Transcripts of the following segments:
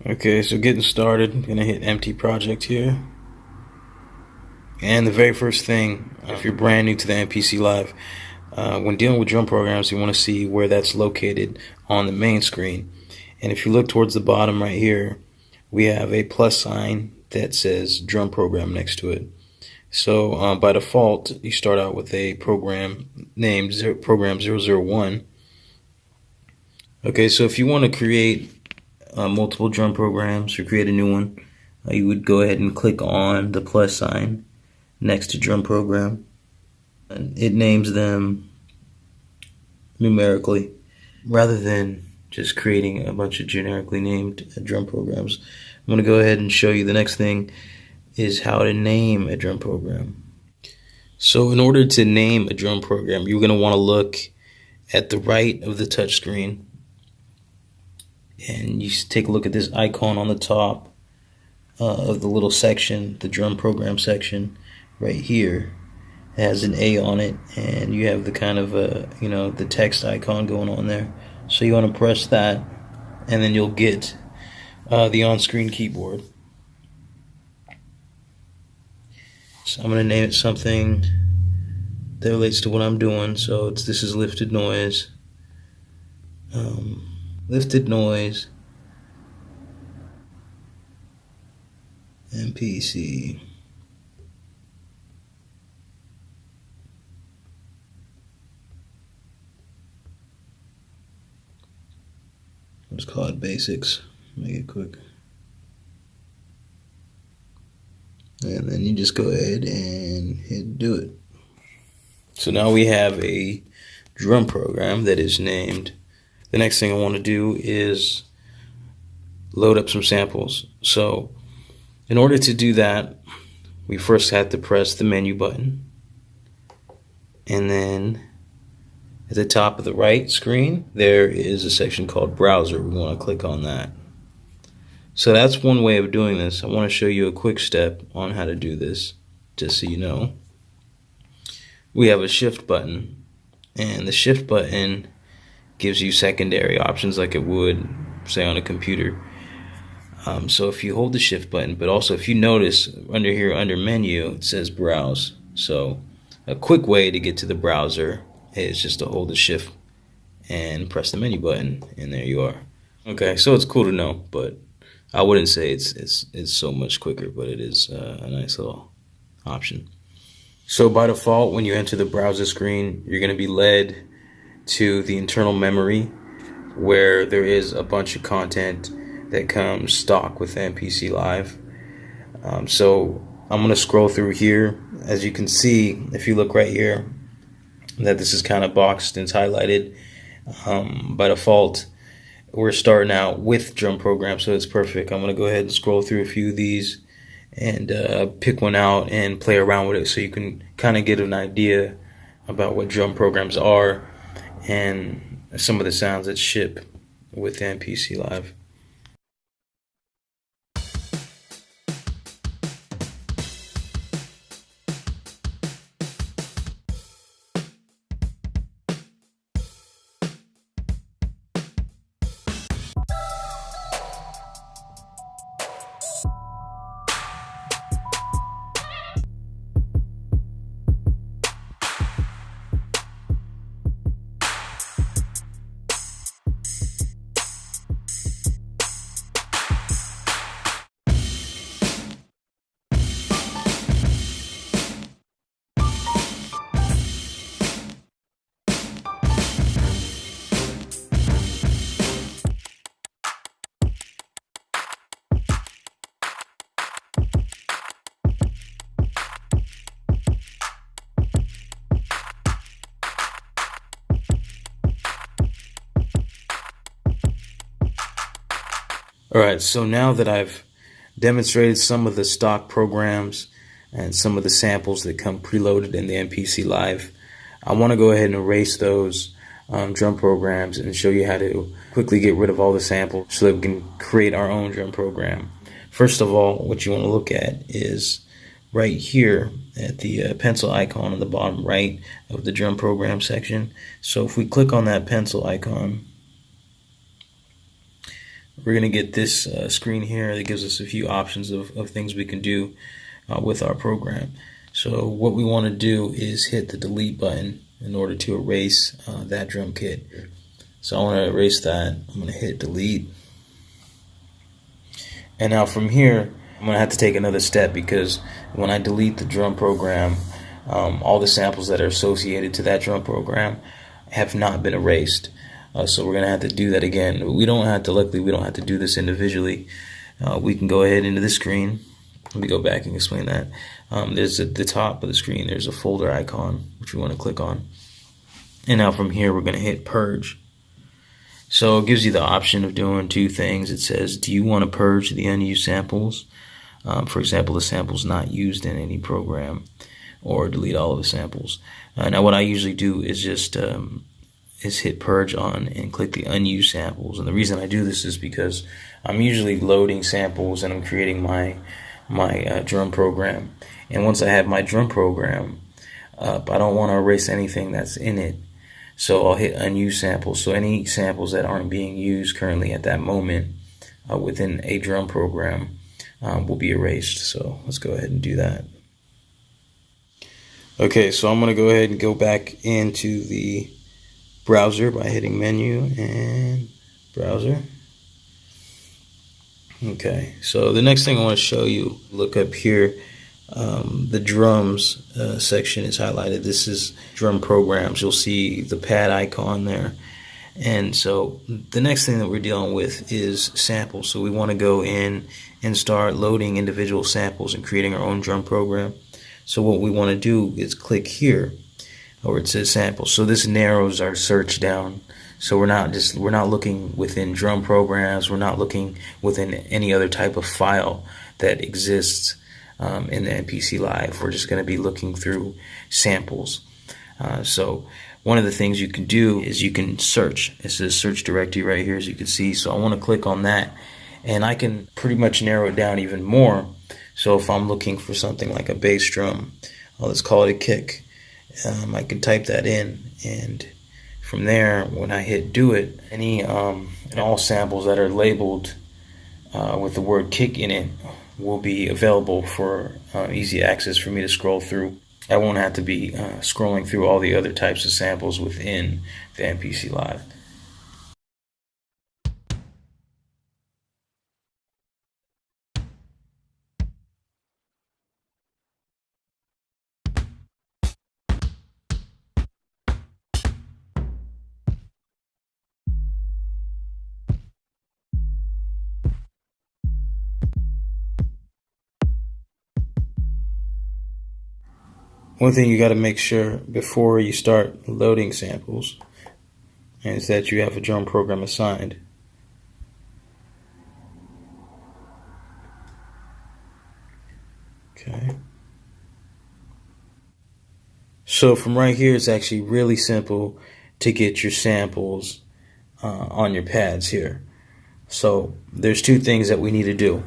Okay, so getting started, I'm gonna hit empty project here. And the very first thing, if you're brand new to the MPC Live, when dealing with drum programs, you want to see where that's located on the main screen. And if you look towards the bottom right here, we have a plus sign that says drum program next to it. So by default, you start out with a program named program 001. Okay, so if you want to create multiple drum programs or create a new one, you would go ahead and click on the plus sign next to drum program, and it names them numerically rather than just creating a bunch of generically named drum programs. I'm going to go ahead and show you the next thing is how to name a drum program. So in order to name a drum program, you're going to want to look at the right of the touch screen, and you take a look at this icon on the top of the little section, the drum program section right here. It has an A on it, and you have the kind of the text icon going on there. So you want to press that, and then you'll get the on-screen keyboard. So I'm going to name it something that relates to what I'm doing. So this is lifted noise. Lifted noise MPC. Let's call it basics. Make it quick. And then you just go ahead and hit do it. So now we have a drum program that is named. The next thing I want to do is load up some samples. So in order to do that, we first have to press the menu button, and then at the top of the right screen there is a section called browser. We want to click on that. So that's one way of doing this. I want to show you a quick step on how to do this, just so you know. We have a shift button, and the shift button gives you secondary options like it would, say, on a computer. So if you hold the shift button, but also if you notice under here, under menu, it says browse. So a quick way to get to the browser is just to hold the shift and press the menu button, and there you are. Okay, so it's cool to know, but I wouldn't say it's so much quicker, but it is a nice little option. So by default, when you enter the browser screen, you're going to be led to the internal memory, where there is a bunch of content that comes stock with MPC Live. So I'm going to scroll through here. As you can see, if you look right here, that this is kind of boxed and it's highlighted. By default, we're starting out with drum programs, so it's perfect. I'm going to go ahead and scroll through a few of these and pick one out and play around with it so you can kind of get an idea about what drum programs are and some of the sounds that ship with MPC Live. Alright, so now that I've demonstrated some of the stock programs and some of the samples that come preloaded in the MPC Live, I want to go ahead and erase those drum programs and show you how to quickly get rid of all the samples so that we can create our own drum program. First of all, what you want to look at is right here at the pencil icon on the bottom right of the drum program section. So if we click on that pencil icon we're going to get this screen here that gives us a few options of things we can do with our program. So what we want to do is hit the delete button in order to erase that drum kit. So I want to erase that. I'm going to hit delete. And now from here, I'm going to have to take another step, because when I delete the drum program, all the samples that are associated to that drum program have not been erased. So we're going to have to do that again. Luckily, we don't have to do this individually. We can go ahead into the screen. Let me go back and explain that. There's at the top of the screen, there's a folder icon, which we want to click on. And now from here, we're going to hit purge. So it gives you the option of doing two things. It says, do you want to purge the unused samples? For example, the samples not used in any program, or delete all of the samples. Now what I usually do is just hit purge on and click the unused samples. And the reason I do this is because I'm usually loading samples and I'm creating my drum program. And once I have my drum program up, I don't want to erase anything that's in it. So I'll hit unused samples. So any samples that aren't being used currently at that moment within a drum program will be erased. So let's go ahead and do that. Okay, so I'm going to go ahead and go back into the browser by hitting menu and browser. Okay, so the next thing I want to show you, look up here, the drums section is highlighted. This is drum programs. You'll see the pad icon there. And so the next thing that we're dealing with is samples. So we want to go in and start loading individual samples and creating our own drum program. So what we want to do is click here where it says samples. So this narrows our search down. So we're not looking within drum programs. We're not looking within any other type of file that exists in the MPC Live. We're just going to be looking through samples. So one of the things you can do is you can search. It says search directory right here, as you can see. So I want to click on that, and I can pretty much narrow it down even more. So if I'm looking for something like a bass drum, let's call it a kick, I can type that in, and from there, when I hit do it, any and all samples that are labeled with the word kick in it will be available for easy access for me to scroll through. I won't have to be scrolling through all the other types of samples within the MPC Live. One thing you got to make sure before you start loading samples is that you have a drum program assigned. Okay. So from right here, it's actually really simple to get your samples on your pads here. So there's two things that we need to do.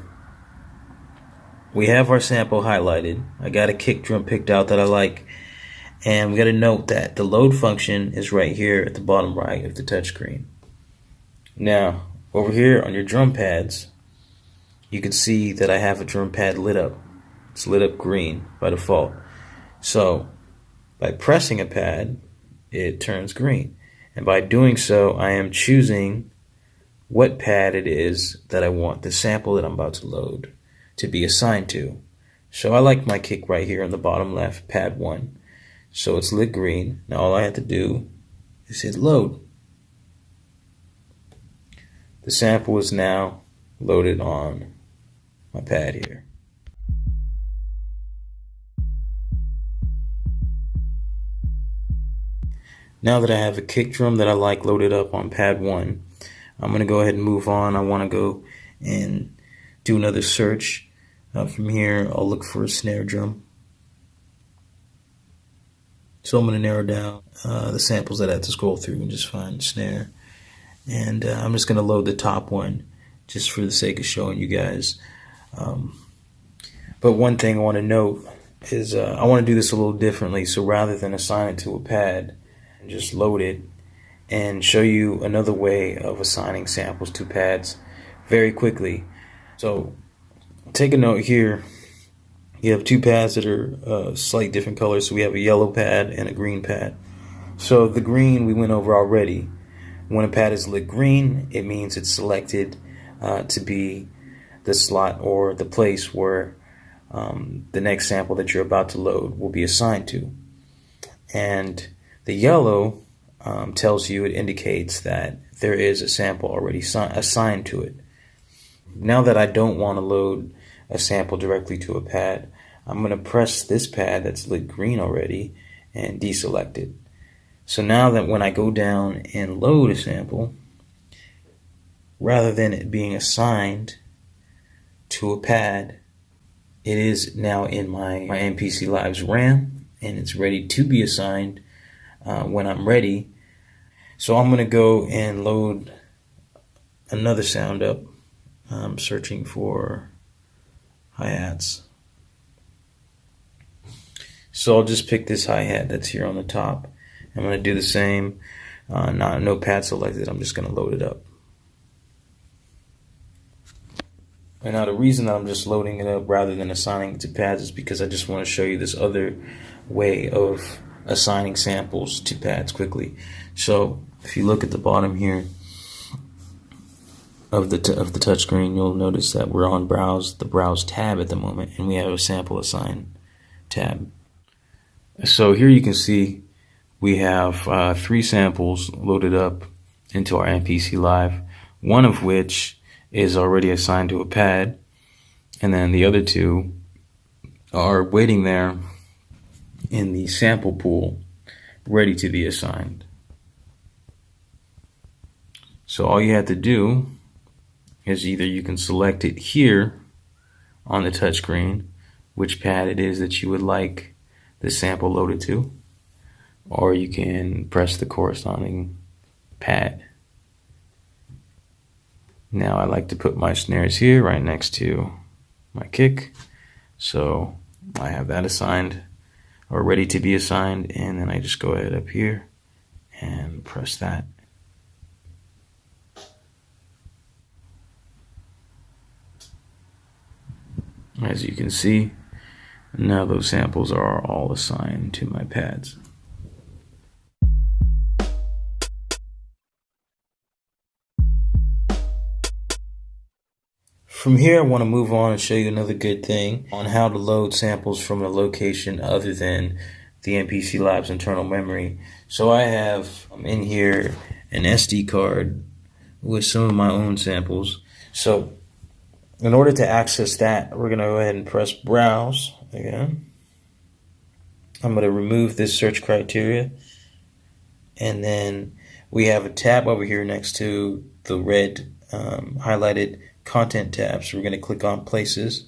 We have our sample highlighted. I got a kick drum picked out that I like. And we got to note that the load function is right here at the bottom right of the touchscreen. Now, over here on your drum pads, you can see that I have a drum pad lit up. It's lit up green by default. So, by pressing a pad, it turns green. And by doing so, I am choosing what pad it is that I want the sample that I'm about to load to be assigned to. So I like my kick right here on the bottom left, pad 1. So it's lit green. Now all I have to do is hit load. The sample is now loaded on my pad here. Now that I have a kick drum that I like loaded up on pad 1, I'm going to go ahead and move on. I want to go and do another search. From here, I'll look for a snare drum. So I'm going to narrow down the samples that I have to scroll through and just find snare. And I'm just going to load the top one just for the sake of showing you guys. But one thing I want to note is I want to do this a little differently. So rather than assign it to a pad, just load it and show you another way of assigning samples to pads. very quickly. So take a note here. You have two pads that are slightly different colors. So we have a yellow pad and a green pad. So the green we went over already. When a pad is lit green, it means it's selected to be the slot or the place where the next sample that you're about to load will be assigned to. And the yellow tells you, it indicates that there is a sample already assigned to it. Now that I don't want to load a sample directly to a pad, I'm going to press this pad that's lit green already and deselect it. So now that when I go down and load a sample, rather than it being assigned to a pad, it is now in my MPC Live's RAM, and it's ready to be assigned when I'm ready. So I'm going to go and load another sound up. I'm searching for hi-hats. So I'll just pick this hi-hat that's here on the top. I'm going to do the same. No pad selected. I'm just going to load it up. And now the reason that I'm just loading it up rather than assigning it to pads is because I just want to show you this other way of assigning samples to pads quickly. So if you look at the bottom here of the touchscreen, you'll notice that we're on the browse tab at the moment, and we have a sample assign tab. So here you can see we have 3 samples loaded up into our MPC Live, one of which is already assigned to a pad, and then the other 2 are waiting there in the sample pool, ready to be assigned. So all you have to do is either you can select it here on the touchscreen, which pad it is that you would like the sample loaded to, or you can press the corresponding pad. Now I like to put my snares here right next to my kick, so I have that assigned or ready to be assigned, and then I just go ahead up here and press that. As you can see, now those samples are all assigned to my pads. From here, I want to move on and show you another good thing on how to load samples from a location other than the MPC Lab's internal memory. So I have in here an SD card with some of my own samples. So in order to access that, we're going to go ahead and press Browse again. I'm going to remove this search criteria, and then we have a tab over here next to the red highlighted content tab. So we're going to click on Places.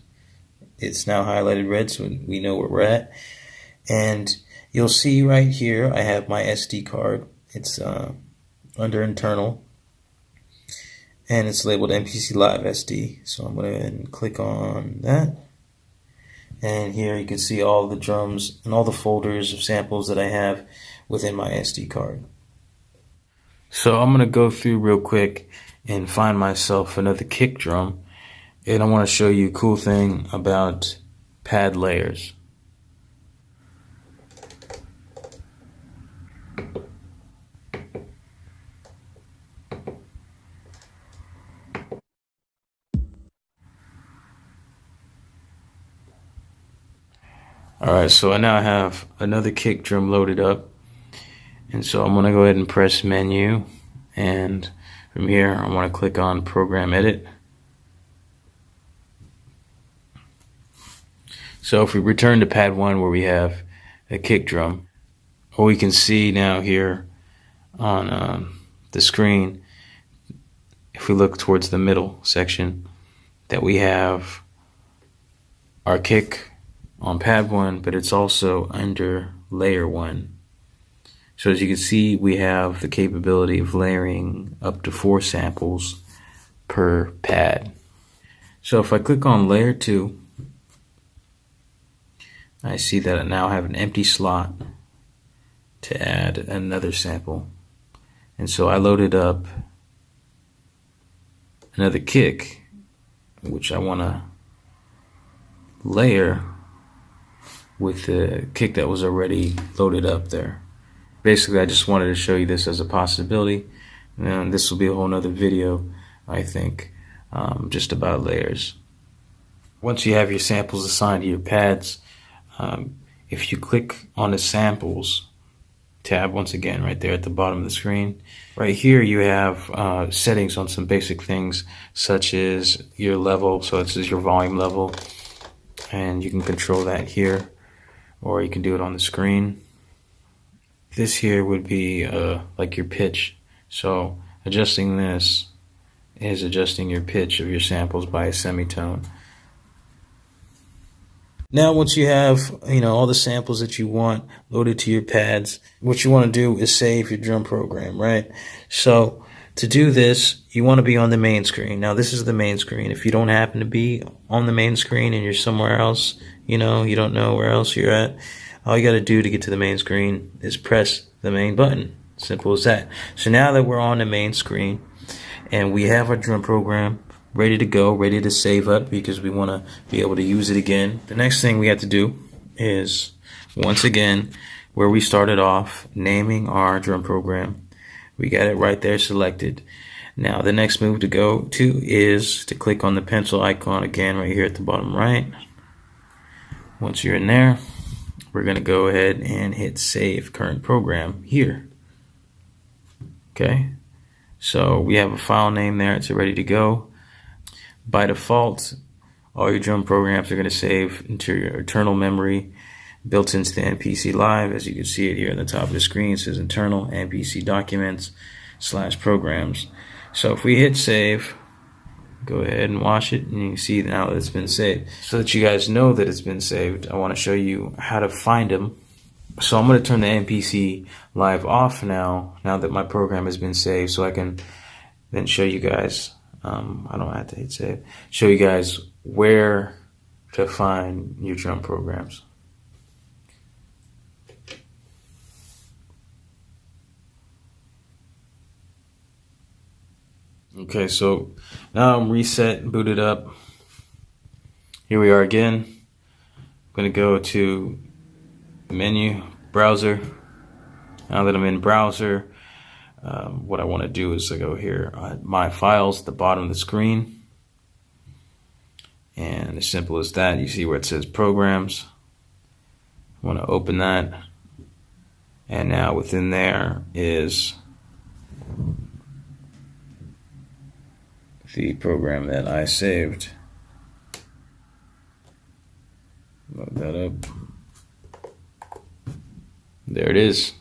It's now highlighted red, so we know where we're at. And you'll see right here I have my SD card. It's under Internal, and it's labeled MPC Live SD. So I'm going to go ahead and click on that. And here you can see all the drums and all the folders of samples that I have within my SD card. So I'm going to go through real quick and find myself another kick drum. And I want to show you a cool thing about pad layers. Alright, so I now have another kick drum loaded up. And so I'm going to go ahead and press Menu. And from here, I want to click on Program Edit. So if we return to pad 1 where we have a kick drum, what we can see now here on the screen, if we look towards the middle section, that we have our kick on pad 1, but it's also under layer 1. So as you can see, we have the capability of layering up to 4 samples per pad. So if I click on layer 2, I see that I now have an empty slot to add another sample. And so I loaded up another kick, which I want to layer with the kick that was already loaded up there. Basically, I just wanted to show you this as a possibility, and this will be a whole nother video, I think, just about layers. Once you have your samples assigned to your pads, if you click on the samples tab, once again right there at the bottom of the screen, right here you have settings on some basic things such as your level. So this is your volume level, and you can control that here, or you can do it on the screen. This here would be like your pitch. So adjusting this is adjusting your pitch of your samples by a semitone. Now, once you have, all the samples that you want loaded to your pads, what you want to do is save your drum program, right? So to do this, you want to be on the main screen. Now, this is the main screen. If you don't happen to be on the main screen and you're somewhere else, you don't know where else you're at, all you got to do to get to the main screen is press the main button. Simple as that. So now that we're on the main screen and we have our drum program ready to go, ready to save up because we want to be able to use it again, the next thing we have to do is, once again, where we started off, naming our drum program. We got it right there selected. Now the next move to go to is to click on the pencil icon again right here at the bottom right. Once you're in there, we're going to go ahead and hit save current program here. Okay, so we have a file name there. It's ready to go. By default, all your drum programs are going to save into your internal memory built into the MPC Live. As you can see it here at the top of the screen, it says internal MPC documents / programs. So if we hit save, go ahead and watch it, and you can see now that it's been saved. So that you guys know that it's been saved, I want to show you how to find them. So I'm going to turn the MPC Live off now that my program has been saved, so I can then show you guys, I don't have to hit save, show you guys where to find your drum programs. Okay, so now I'm reset and booted up. Here we are again. I'm going to go to menu, browser. Now that I'm in browser, what I want to do is I go here, my files at the bottom of the screen. And as simple as that, you see where it says programs. I want to open that. And now within there is the program that I saved. Load that up. There it is.